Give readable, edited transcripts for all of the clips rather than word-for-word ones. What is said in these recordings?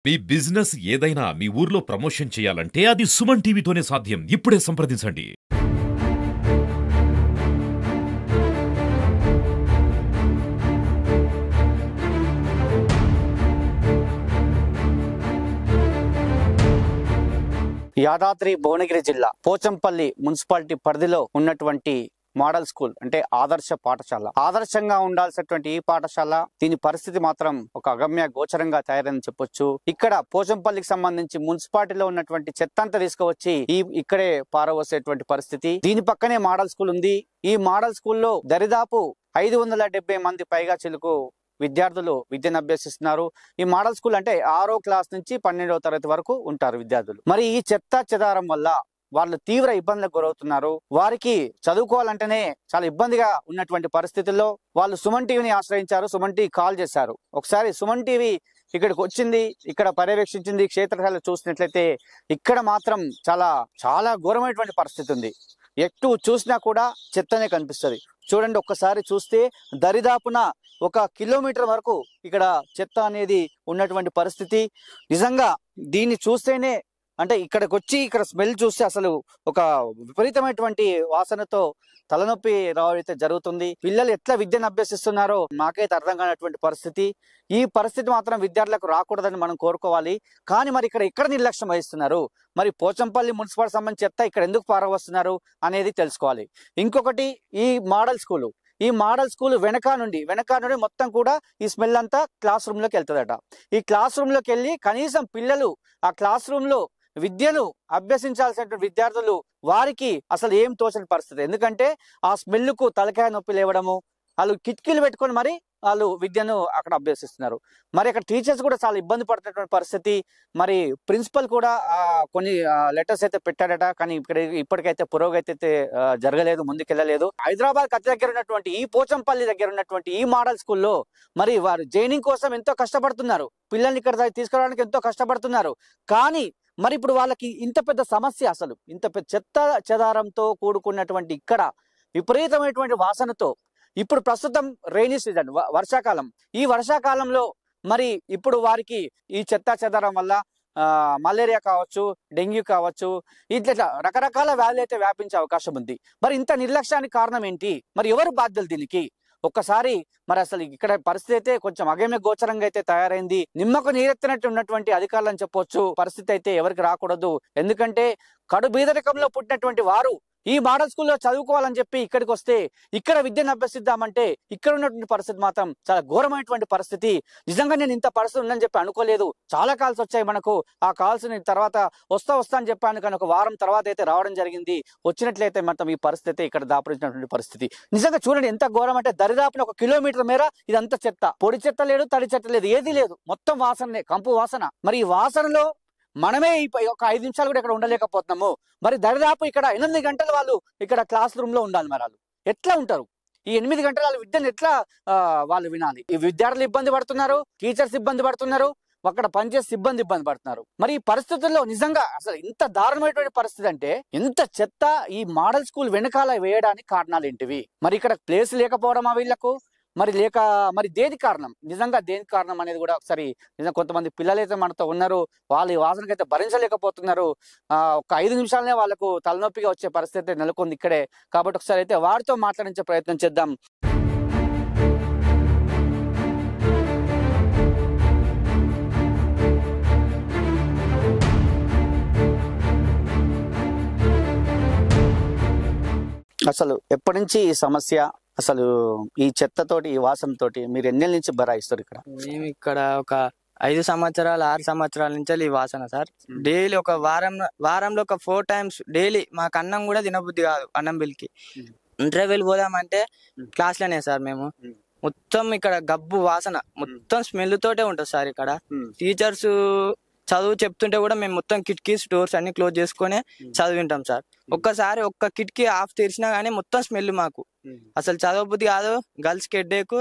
మీ business ఏదైనా మీ ఊర్లో promotion చేయాలంటే అది సుమన్ టీవీతోనే సాధ్యం. ఇప్పుడే సంప్రదించండి. యాదాద్రి భువనగిరి జిల్లా పోచంపల్లి మున్సిపాలిటీ పరిధిలో ఉన్నటువంటి మోడల్ స్కూల్ అంటే ఆదర్శ పాఠశాల. ఆదర్శంగా ఉండాల్సినటువంటి ఈ పాఠశాల దీని పరిస్థితి మాత్రం ఒక అగమ్య గోచరంగా తయారని చెప్పొచ్చు. ఇక్కడ పోచంపల్లికి సంబంధించి మున్సిపాలిటీలో ఉన్నటువంటి చెత్త అంతా తీసుకువచ్చి ఇక్కడే పారవసేటువంటి పరిస్థితి. దీని పక్కనే మోడల్ స్కూల్ ఉంది. ఈ మోడల్ స్కూల్లో దరిదాపు 570 మంది పైగా చిలుకు విద్యార్థులు విద్యను అభ్యసిస్తున్నారు. ఈ మోడల్ స్కూల్ అంటే 6వ క్లాస్ నుంచి 12వ తరగతి వరకు ఉంటారు విద్యార్థులు. మరి ఈ చెత్త చెదారం వల్ల వాళ్ళు తీవ్ర ఇబ్బందులకు గురవుతున్నారు. వారికి చదువుకోవాలంటేనే చాలా ఇబ్బందిగా ఉన్నటువంటి పరిస్థితుల్లో వాళ్ళు సుమన్ టీవీని ఆశ్రయించారు. సుమన్ టీవీ కాల్ చేశారు. ఒకసారి సుమన్ టీవీ ఇక్కడికి వచ్చింది, ఇక్కడ పర్యవేక్షించింది. క్షేత్రస్థాయిలో చూసినట్లయితే ఇక్కడ మాత్రం చాలా చాలా ఘోరమైనటువంటి పరిస్థితి ఉంది. ఎటు చూసినా కూడా చెత్తనే కనిపిస్తుంది. చూడండి, ఒక్కసారి చూస్తే దరిదాపున 1 కిలోమీటర్ వరకు ఇక్కడ చెత్త అనేది ఉన్నటువంటి పరిస్థితి. నిజంగా దీన్ని చూస్తేనే అంటే ఇక్కడికి వచ్చి ఇక్కడ స్మెల్ చూస్తే అసలు ఒక విపరీతమైనటువంటి వాసనతో తలనొప్పి రావడం జరుగుతుంది. పిల్లలు ఎట్లా విద్యను అభ్యసిస్తున్నారో మాకైతే అర్థం కానటువంటి పరిస్థితి. ఈ పరిస్థితి మాత్రం విద్యార్థులకు రాకూడదని మనం కోరుకోవాలి. కానీ మరి ఇక్కడ నిర్లక్ష్యం వహిస్తున్నారు? మరి పోచంపల్లి మున్సిపాలిటీ సంబంధించి చెత్త ఇక్కడ ఎందుకు పారవస్తున్నారు అనేది తెలుసుకోవాలి. ఇంకొకటి, ఈ మోడల్ స్కూల్ వెనక నుండి మొత్తం కూడా ఈ స్మెల్ అంతా క్లాస్ రూమ్ లోకి వెళ్తుందట. ఈ క్లాస్ రూమ్ లోకి వెళ్ళి కనీసం పిల్లలు ఆ క్లాస్ రూమ్ లో విద్యను అభ్యసించాల్సిన విద్యార్థులు వారికి అసలు ఏం తోచని పరిస్థితి. ఎందుకంటే ఆ స్మెల్ కు తలకాయ నొప్పి లేవడము, వాళ్ళు కిటికీలు పెట్టుకొని మరి వాళ్ళు విద్యను అక్కడ అభ్యసిస్తున్నారు. మరి అక్కడ టీచర్స్ కూడా చాలా ఇబ్బంది పడుతున్నటువంటి పరిస్థితి. మరి ప్రిన్సిపల్ కూడా కొన్ని లెటర్స్ అయితే పెట్టాడట. కానీ ఇప్పటికైతే పురోగతి అయితే జరగలేదు, ముందుకెళ్ళలేదు. హైదరాబాద్ అతి దగ్గర ఉన్నటువంటి ఈ పోచంపల్లి దగ్గర ఉన్నటువంటి ఈ మోడల్ స్కూల్లో మరి వారు జైనింగ్ కోసం ఎంతో కష్టపడుతున్నారు. పిల్లల్ని ఇక్కడ తీసుకురావడానికి ఎంతో కష్టపడుతున్నారు. కానీ మరి ఇప్పుడు వాళ్ళకి ఇంత పెద్ద సమస్య, అసలు ఇంత పెద్ద చెత్త చెదారంతో కూడుకున్నటువంటి ఇక్కడ విపరీతమైనటువంటి వాసనతో ఇప్పుడు ప్రస్తుతం రైనీ సీజన్, వర్షాకాలం. ఈ వర్షాకాలంలో మరి ఇప్పుడు వారికి ఈ చెత్త చెదారం వల్ల మలేరియా కావచ్చు, డెంగ్యూ కావచ్చు, ఇట్లా రకరకాల వ్యాధులు అయితే వ్యాపించే అవకాశం ఉంది. మరి ఇంత నిర్లక్ష్యానికి కారణం ఏంటి? మరి ఎవరు బాధ్యులు దీనికి? ఒక్కసారి మరి అసలు ఇక్కడ పరిస్థితి అయితే కొంచెం అగమ్య గోచరంగా అయితే తయారైంది. నిమ్మకు నీరెత్తినట్టు ఉన్నటువంటి అధికారులు అని చెప్పొచ్చు. పరిస్థితి అయితే ఎవరికి రాకూడదు. ఎందుకంటే కడు బీదరికంలో పుట్టినటువంటి వారు ఈ మోడల్ స్కూల్లో చదువుకోవాలని చెప్పి ఇక్కడికి వస్తే ఇక్కడ విద్యను అభ్యసిద్దామంటే ఇక్కడ ఉన్నటువంటి పరిస్థితి మాత్రం చాలా ఘోరమైనటువంటి పరిస్థితి. నిజంగా నేను ఇంత పరిస్థితి ఉందని చెప్పి అనుకోలేదు. చాలా కాల్స్ వచ్చాయి మనకు. ఆ కాల్స్ తర్వాత వస్తా అని చెప్పాను, కానీ 1 వారం తర్వాత అయితే రావడం జరిగింది. వచ్చినట్లయితే మొత్తం ఈ పరిస్థితి ఇక్కడ దాపురించినటువంటి పరిస్థితి. నిజంగా చూడండి ఎంత ఘోరం అంటే దరిదాపున 1 కిలోమీటర్ మేర ఇదంతా చెత్త. పొడి చెత్త లేదు, తడి చెత్త లేదు, ఏది లేదు. మొత్తం వాసననే, కంపు వాసన. మరి ఈ వాసనలో మనమే ఒక 5 నిమిషాలు కూడా ఇక్కడ ఉండలేకపోతున్నాము. మరి దరిదాపు ఇక్కడ 8 గంటలు వాళ్ళు ఇక్కడ క్లాస్ రూమ్ లో ఉండాలి. మరి వాళ్ళు ఎట్లా ఉంటారు? ఈ 8 గంటల వాళ్ళ విద్యను ఎట్లా వాళ్ళు వినాలి? ఈ విద్యార్థులు ఇబ్బంది పడుతున్నారు, టీచర్స్ ఇబ్బంది పడుతున్నారు, అక్కడ పనిచేసే సిబ్బంది ఇబ్బంది పడుతున్నారు. మరి ఈ పరిస్థితుల్లో నిజంగా అసలు ఇంత దారుణమైనటువంటి పరిస్థితి అంటే ఎంత చెత్త ఈ మోడల్ స్కూల్ వెనకాల వేయడానికి కారణాలు ఏంటివి? మరి ఇక్కడ ప్లేస్ లేకపోవడమా వీళ్లకు? మరి దేనికి కారణం? నిజంగా దేనికి కారణం అనేది కూడా ఒకసారి నిజంగా కొంతమంది పిల్లలు అయితే మనతో ఉన్నారు. వాళ్ళు ఈ వాసనకైతే భరించలేకపోతున్నారు. ఒక 5 నిమిషాలనే వాళ్ళకు తలనొప్పిగా వచ్చే పరిస్థితి నెలకొంది ఇక్కడే. కాబట్టి ఒకసారి అయితే వారితో మాట్లాడించే ప్రయత్నం చేద్దాం. అసలు ఎప్పటి నుంచి ఈ సమస్య? అసలు ఈ చెత్తతోటి, ఈ వాసనతోటి మీరు ఎన్నేళ్ళ నుంచి బరాయిస్తారు ఇక్కడ? మేము ఇక్కడ ఒక 5 సంవత్సరాలు 6 సంవత్సరాల నుంచి ఈ వాసన సార్. డైలీ ఒక వారంలో ఒక 4 times డైలీ. మాకు అన్నం కూడా తినబుద్ధి కాదు. అన్నం బిల్కి ఇంటర్వెల్ పోదామంటే క్లాస్ లోనే సార్. మేము మొత్తం ఇక్కడ గబ్బు వాసన, మొత్తం స్మెల్ తోటే ఉంటుంది సార్. ఇక్కడ టీచర్స్ చదువు చెప్తుంటే కూడా మేము మొత్తం కిటికీస్ డోర్స్ అన్ని క్లోజ్ చేసుకునే చదివింటాం సార్. ఒక్కసారి ఒక్క కిటికీ ఆఫ్ తెరిచినా గానీ మొత్తం స్మెల్. మాకు అసలు చదవబుద్ధి కాదు. గర్ల్స్ కి హెడ్ఏక్,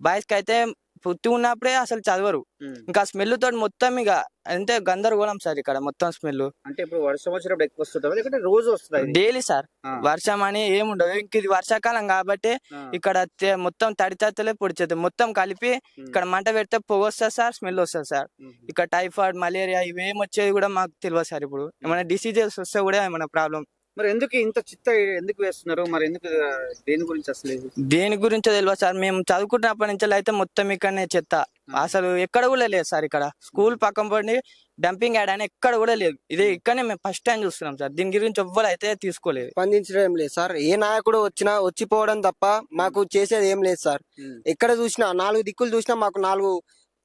బాయ్స్ కి అయితే పుట్టి ఉన్నప్పుడే అసలు చదవరు. ఇంకా స్మెల్ తోటి మొత్తం ఇక అంటే గందరగోళం సార్ ఇక్కడ మొత్తం స్మెల్. అంటే ఇప్పుడు వర్షం వచ్చినప్పుడు ఎక్కువ వస్తుంటారు లేకపోతే రోజు వస్తుంది? Daily sir. వర్షం అని ఏముండదు, ఇంక ఇది వర్షాకాలం కాబట్టి ఇక్కడ మొత్తం తడి చెత్తలే పొడి చెత్త మొత్తం కలిపి ఇక్కడ మంట పెడితే పొగ వస్తుంది సార్, స్మెల్ వస్తుంది సార్. ఇక్కడ టైఫాయిడ్, మలేరియా ఇవేం వచ్చేది కూడా మాకు తెలియదు సార్. ఇప్పుడు ఏమైనా డిసీజెస్ వస్తే కూడా ఏమైనా ప్రాబ్లం. మరి ఎందుకు ఇంత చిత్త ఎందుకు వేస్తున్నారు? మరి ఎందుకు దేని గురించి అసలు? దేని గురించో తెలియదు సార్. మేము చదువుకుంటున్నప్పటి నుంచి అయితే మొత్తం ఇక్కడనే చెత్త, అసలు ఎక్కడ కూడా లేదు సార్. ఇక్కడ స్కూల్ పక్కన పడి డంపింగ్ యార్డ్ అని ఎక్కడ కూడా లేదు. ఇది ఇక్కడనే మేము ఫస్ట్ టైం చూస్తున్నాం సార్. దీని గురించి ఎవ్వరు అయితే తీసుకోలేదు, స్పందించడం లేదు సార్. ఏ నాయకుడు వచ్చినా వచ్చిపోవడం తప్ప మాకు చేసేది ఏం లేదు సార్. ఎక్కడ చూసినా 4 దిక్కులు చూసినా మాకు 4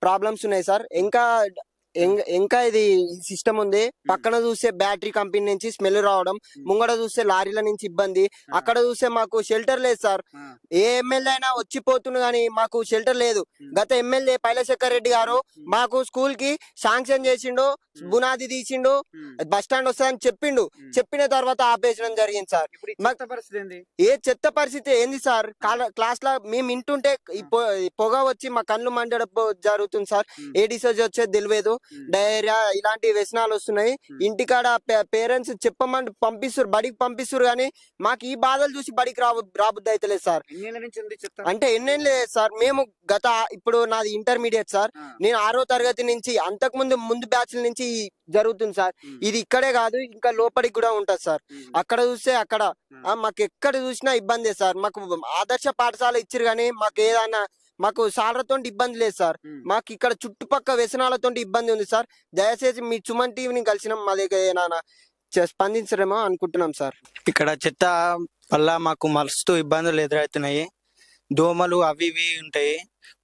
ప్రాబ్లమ్స్ ఉన్నాయి సార్. ఇంకా ఇది సిస్టమ్ ఉంది. పక్కన చూస్తే బ్యాటరీ కంపెనీ నుంచి స్మెల్ రావడం, ముంగడ చూస్తే లారీల నుంచి ఇబ్బంది, అక్కడ చూస్తే మాకు షెల్టర్ లేదు సార్. ఏ ఎమ్మెల్యే అయినా వచ్చిపోతుంది కానీ మాకు షెల్టర్ లేదు. గత ఎమ్మెల్యే పైలశేఖర్ రెడ్డి గారు మాకు స్కూల్ కి శాంక్షన్ చేసిండు, బునాది తీసిండు, బస్ స్టాండ్ వస్తుందని చెప్పిండు. చెప్పిన తర్వాత ఆపేయడం జరిగింది సార్. ఏ చెత్త పరిస్థితి ఏంది సార్? క్లాస్ లో మేము ఇంటుంటే పొగ వచ్చి మా కళ్ళు మండడం జరుగుతుంది సార్. ఏ డిసీజ్ వచ్చేది తెలియదు, డయేరియా ఇలాంటి వ్యసనాలు వస్తున్నాయి. ఇంటికాడ పేరెంట్స్ చెప్పమని పంపిస్తారు, బడికి పంపిస్తారు కానీ మాకు ఈ బాధలు చూసి బడికి రాబుద్ది అయితే లేదు సార్. అంటే ఎన్నేం లేదు సార్. మేము ఇప్పుడు నాది ఇంటర్మీడియట్ సార్. నేను 6వ తరగతి నుంచి అంతకు ముందు బ్యాచ్ల నుంచి జరుగుతుంది సార్. ఇది ఇక్కడే కాదు, ఇంకా లోపలికి కూడా ఉంటది సార్. అక్కడ చూస్తే అక్కడ మాకు ఎక్కడ చూసినా ఇబ్బంది సార్. మాకు ఆదర్శ పాఠశాల ఇచ్చారు కానీ మాకు సాలతో ఇబ్బంది లేదు సార్. మాకు ఇక్కడ చుట్టుపక్కల వ్యసనాలతో ఇబ్బంది ఉంది సార్. దయచేసి మీ సుమన్ టీవీని కలిసినాం, మా దగ్గర స్పందించరేమో అనుకుంటున్నాం సార్. ఇక్కడ చెత్త వల్ల మాకు మస్తు ఇబ్బందులు ఎదురవుతున్నాయి. దోమలు అవి ఇవి ఉంటాయి.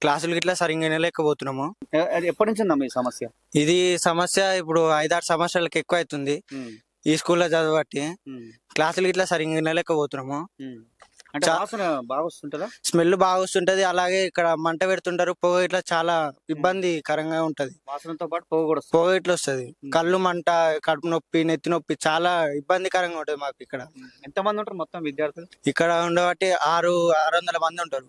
క్లాసులు గిట్లా సరిగ్గా వినలేకపోతున్నాము. ఎప్పటి నుంచి ఉందా మీ సమస్య? ఇది సమస్య ఇప్పుడు 5-6 సంవత్సరాలకు ఎక్కువ అవుతుంది ఈ స్కూల్లో చదవబట్టి. క్లాసులు గిట్లా సరిగ్గా వినలేకపోతున్నాము. స్మెల్ బాగా వస్తుంటది. అలాగే ఇక్కడ మంట పెడుతుంటారు, పొగ ఇట్లా చాలా ఇబ్బందికరంగా ఉంటది. వాసనతో పాటు పొగ ఇట్లా వస్తుంది. కళ్ళు మంట, కడుపు నొప్పి, నెత్తి నొప్పి చాలా ఇబ్బందికరంగా ఉంటది మాకు. ఇక్కడ ఎంతమంది ఉంటారు మొత్తం విద్యార్థులు? ఇక్కడ ఉండబట్టి 600 మంది ఉంటారు.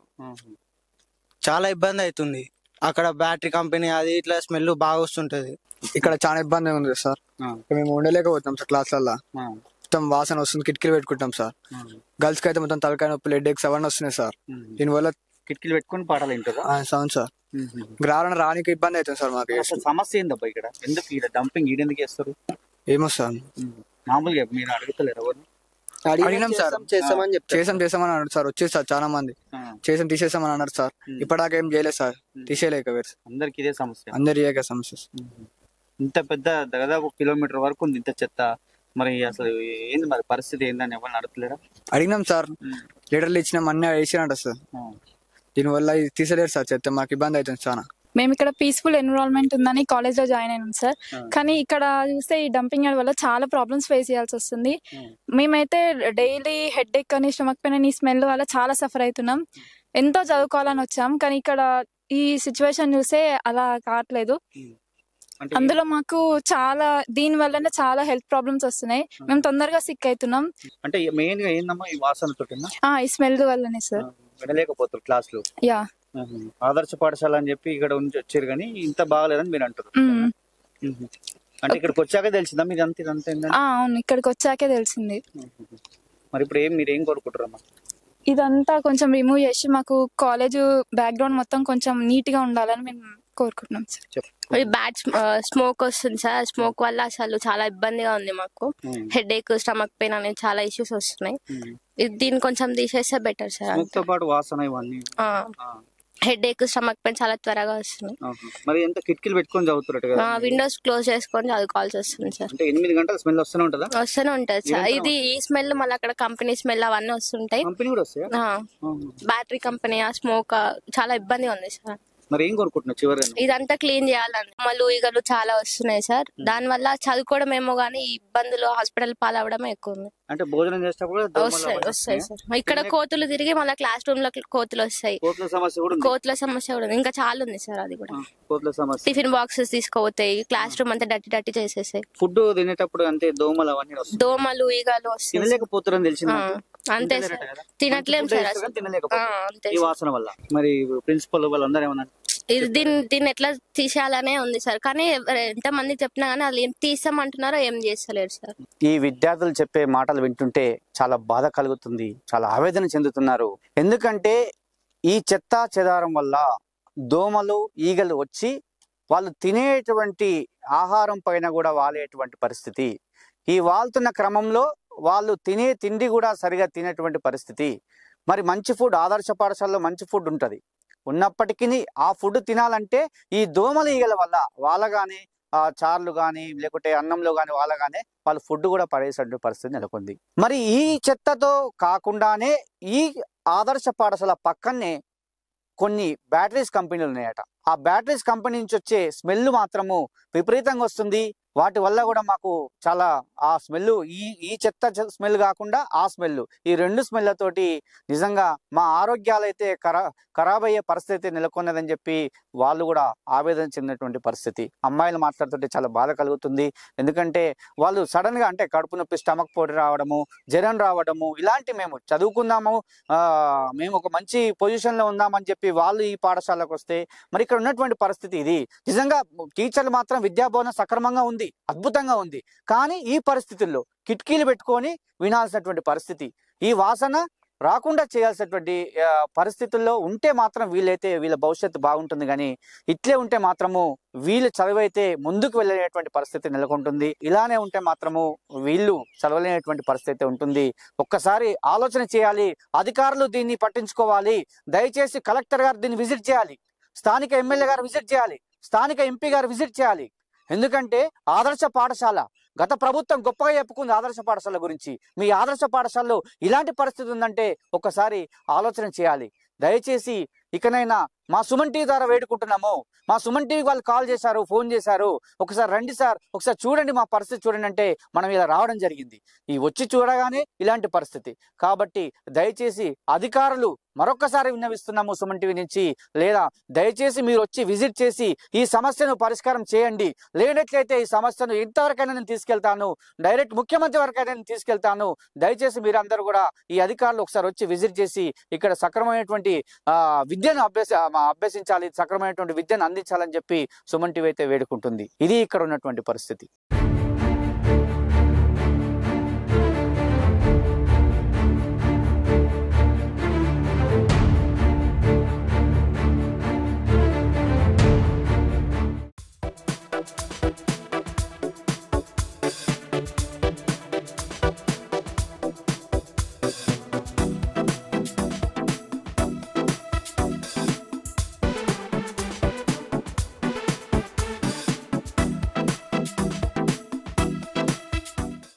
చాలా ఇబ్బంది అవుతుంది. అక్కడ బ్యాటరీ కంపెనీ అది ఇట్లా స్మెల్ బాగా వస్తుంటది. ఇక్కడ చాలా ఇబ్బంది ఉంది సార్. మేము ఉండలేకపోతున్నాం సార్. క్లాస్లలో మొత్తం వాసన వస్తుంది. కిటికీలు పెట్టుకుంటాం సార్. గర్ల్స్ కి అయితే మొత్తం తలకాయ నొప్పులు, హెడేక్స్ అవన్నీ వస్తున్నాయి సార్. దీనివల్ల కిటికీలు పెట్టుకుని పాఠాలు వింటారా? అవును సార్. రానికి ఇబ్బంది అవుతుంది సార్ మాకు. సమస్య ఏందబ్బా ఇక్కడ? ఎందుకు ఇక్కడ డంపింగ్ ఎందుకు చేస్తారు ఏమో సార్. మామూలుగా మీరు అడుగుతలేరు ఎవరు? అడిగినాం సార్, చేసామని అన్నారు సార్. వచ్చేది సార్ చాలా మంది తీసేసామని అన్నారు సార్. ఇప్పటిదాకా ఏం చేయలేదు సార్. తీసేయలేక అందరికి ఇదే సమస్య. అందరి సమస్య. ఇంత పెద్ద దాదాపు కిలోమీటర్ వరకు ఉంది ఇంత చెత్త. మరి అసలు ఏంది మరి పరిస్థితి ఏందని ఎవరు అడుగుతలేరా? అడిగినాం సార్, లీటర్లు ఇచ్చినాం, అన్నీ వేసినట్టు సార్. దీనివల్ల ఇది తీసలేరు సార్ చెత్త. మాకు ఇబ్బంది అవుతుంది చాలా. మేము ఇక్కడ పీస్ఫుల్ ఎన్విరాన్మెంట్ ఉందని కాలేజ్ లో జాయిన్ అయినాం సార్. కానీ ఇక్కడ చూస్తే ఈ డంపింగ్ యార్డ్ వల్ల చాలా ప్రాబ్లమ్స్ ఫేస్ చేయాల్సి వస్తుంది. మేమైతే డైలీ హెడ్ ఎక్ అని, స్టమక్ పెయిన్ అని, స్మెల్ వల్ల చాలా సఫర్ అవుతున్నాం. ఎంతో చదువుకోవాలని వచ్చాం కానీ ఇక్కడ ఈ సిచ్యువేషన్ చూస్తే అలా కావట్లేదు. అందులో మాకు చాలా దీని వల్లనే చాలా హెల్త్ ప్రాబ్లమ్స్ వస్తున్నాయి. మేము తొందరగా సిక్ అవుతున్నాం. అంటే మెయిన్ గా ఏందమ్మా ఈ వాసనతో? ఈ స్మెల్ వల్లనే సార్. వినలేకపోతారు క్లాస్ లో. యా, ఆదర్శ పాఠశాల అని చెప్పి ఇక్కడ నుంచి వచ్చారు కానీ ఇంత బాగలేదని మీరు అంటారు. అంటే ఇక్కడికి వచ్చాక తెలిసిందా మీరు ఇదంతా? అవును, ఇక్కడికి వచ్చాకే తెలిసింది. మరి ఇప్పుడు మీరేం కోరుకుంటారమ్మా? ఇదంతా కొంచెం రిమూవ్ చేసి మాకు కాలేజ్ బ్యాక్గ్రౌండ్ మొత్తం కొంచెం నీట్ గా ఉండాలని మేము కోరుకుంటున్నాం సార్. బ్యాడ్ స్మోక్ వస్తుంది సార్. స్మోక్ వల్ల అసలు చాలా ఇబ్బందిగా ఉంది మాకు. హెడ్ ఏక్, స్టమక్ పెయిన్ అనేది చాలా ఇష్యూస్ వస్తున్నాయి. దీన్ని కొంచెం తీసేస్తే బెటర్ సార్. హెడ్ ఏక్, స్టమక్ పెయిన్ చాలా త్వరగా వస్తున్నాయి. మరి ఎంత కిటికీలు పెట్టుకొని చదువుతున్నట్టు? విండోస్ క్లోజ్ చేసుకొని చదువుకోవాల్సి వస్తుంది సార్. 8 గంటల స్మెల్ వస్తూనే ఉంటుందా? వస్తూనే ఉంటది సార్. ఇది ఈ స్మెల్ మళ్ళీ అక్కడ కంపెనీ స్మెల్ అవన్నీ వస్తుంటాయి. బ్యాటరీ కంపెనీ, స్మోక్ చాలా ఇబ్బందిగా ఉంది సార్. మరి ఏం కోరుకుంటున్నారు చివరి? ఇదంతా క్లీన్ చేయాలని. మళ్ళీ ఈగలు చాలా వస్తున్నాయి సార్. దాని వల్ల చదువుకోవడం ఏమో గానీ ఇబ్బందులు, హాస్పిటల్ పాలవడమే ఎక్కువ ఉంది. అంటే భోజనం చేసేటప్పుడు వస్తాయి సార్. ఇక్కడ కోతులు తిరిగి మళ్ళీ క్లాస్ రూమ్ లో కోతులు వస్తాయి. కోతుల సమస్య కూడా ఇంకా చాలా ఉంది సార్. అది కూడా టిఫిన్ బాక్సెస్ తీసుకోపోతాయి, క్లాస్ రూమ్ అంతా డట్టి చేసేసాయి. ఫుడ్ తినేటప్పుడు అంటే దోమలు, ఈగలు వస్తాయి. తెలిసింది. అంతే సార్, తినట్లేం సార్ అసలు. అంతే ఈ వాసన వల్ల మరి ప్రిన్సిపల్ వాళ్ళందరూ ఏమన్నారు? ఇది దీన్ని ఎట్లా తీసేయాలనే ఉంది సార్, కానీ ఎంత మంది చెప్పినా కానీ అది ఏం తీసామంటున్నారో ఏం చేస్తలేరు సార్. ఈ విద్యార్థులు చెప్పే మాటలు వింటుంటే చాలా బాధ కలుగుతుంది, చాలా ఆవేదన చెందుతున్నారు. ఎందుకంటే ఈ చెత్త చెదారం వల్ల దోమలు ఈగలు వచ్చి వాళ్ళు తినేటువంటి ఆహారం పైన కూడా వాలేటువంటి పరిస్థితి, ఈ వాళ్తున్న క్రమంలో వాళ్ళు తినే తిండి కూడా సరిగా తినేటువంటి పరిస్థితి. మరి మంచి ఫుడ్, ఆదర్శ పాఠశాలలో మంచి ఫుడ్ ఉంటుంది, ఉన్నప్పటికీ ఆ ఫుడ్ తినాలంటే ఈ దోమల ఈగల వల్ల వాళ్ళగానే ఆ చార్లు కానీ లేకుంటే అన్నంలో కానీ వాళ్ళగానే వాళ్ళు ఫుడ్ కూడా పడేసే పరిస్థితి నెలకొంది. మరి ఈ చెత్తతో కాకుండానే ఈ ఆదర్శ పాఠశాల పక్కనే కొన్ని బ్యాటరీస్ కంపెనీలు ఉన్నాయట. ఆ బ్యాటరీస్ కంపెనీ నుంచి వచ్చే స్మెల్ మాత్రము విపరీతంగా వస్తుంది. వాటి వల్ల కూడా మాకు చాలా ఆ స్మెల్, ఈ చెత్త స్మెల్ కాకుండా ఆ స్మెల్, ఈ రెండు స్మెల్లతోటి నిజంగా మా ఆరోగ్యాలు అయితే ఖరాబ్ అయ్యే పరిస్థితి నెలకొన్నదని చెప్పి వాళ్ళు కూడా ఆవేదన చెందినటువంటి పరిస్థితి. అమ్మాయిలు మాట్లాడుతుంటే చాలా బాధ కలుగుతుంది. ఎందుకంటే వాళ్ళు సడన్ గా అంటే కడుపు నొప్పి, స్టమక్ పొడి రావడము, జ్వరం రావడము, ఇలాంటి మేము చదువుకుందాము, మేము ఒక మంచి పొజిషన్ లో ఉందామని చెప్పి వాళ్ళు ఈ పాఠశాలకు వస్తే మరి ఇక్కడ ఉన్నటువంటి పరిస్థితి ఇది. నిజంగా టీచర్లు మాత్రం విద్యాభవనం సక్రమంగా ఉంది, అద్భుతంగా ఉంది. కానీ ఈ పరిస్థితుల్లో కిటికీలు పెట్టుకొని వినాల్సినటువంటి పరిస్థితి, ఈ వాసన రాకుండా చేయాల్సినటువంటి పరిస్థితుల్లో ఉంటే మాత్రం వీళ్ళ భవిష్యత్తు బాగుంటుంది. కానీ ఇట్లే ఉంటే మాత్రము వీళ్ళు చదువైతే ముందుకు వెళ్ళేటువంటి పరిస్థితి నెలకొంటుంది. ఇలానే ఉంటే మాత్రము వీళ్ళు చదవలేనటువంటి పరిస్థితి ఉంటుంది. ఒక్కసారి ఆలోచన చేయాలి, అధికారులు దీన్ని పట్టించుకోవాలి. దయచేసి కలెక్టర్ గారు దీన్ని విజిట్ చేయాలి, స్థానిక ఎమ్మెల్యే గారు విజిట్ చేయాలి, స్థానిక ఎంపీ గారు విజిట్ చేయాలి. ఎందుకంటే ఆదర్శ పాఠశాల గత ప్రభుత్వం గొప్పగా చెప్పుకుంది ఆదర్శ పాఠశాల గురించి. మీ ఆదర్శ పాఠశాలలో ఇలాంటి పరిస్థితి ఉందంటే ఒక్కసారి ఆలోచన చేయాలి. దయచేసి ఇకనైనా మా సుమన్ టీవీ ద్వారా వేడుకుంటున్నాము. మా సుమన్ టీవీ వాళ్ళు కాల్ చేశారు, ఫోన్ చేశారు, ఒకసారి రండి సార్, ఒకసారి చూడండి మా పరిస్థితి చూడండి అంటే మనం ఇలా రావడం జరిగింది. ఈ వచ్చి చూడగానే ఇలాంటి పరిస్థితి. కాబట్టి దయచేసి అధికారులు మరొక్కసారి విన్నవిస్తున్నాము సుమన్ టీవీ నుంచి, లేదా దయచేసి మీరు వచ్చి విజిట్ చేసి ఈ సమస్యను పరిష్కారం చేయండి. లేనట్లయితే ఈ సమస్యను ఎంతవరకైనా నేను తీసుకెళ్తాను, డైరెక్ట్ ముఖ్యమంత్రి వరకైనా నేను తీసుకెళ్తాను. దయచేసి మీరందరూ కూడా ఈ అధికారులు ఒకసారి వచ్చి విజిట్ చేసి ఇక్కడ సక్రమమైనటువంటి విద్యను అభ్యసించాలి, సక్రమైనటువంటి విద్యను అందించాలని చెప్పి సుమన్ టీవీ అయితే వేడుకుంటుంది. ఇది ఇక్కడ ఉన్నటువంటి పరిస్థితి.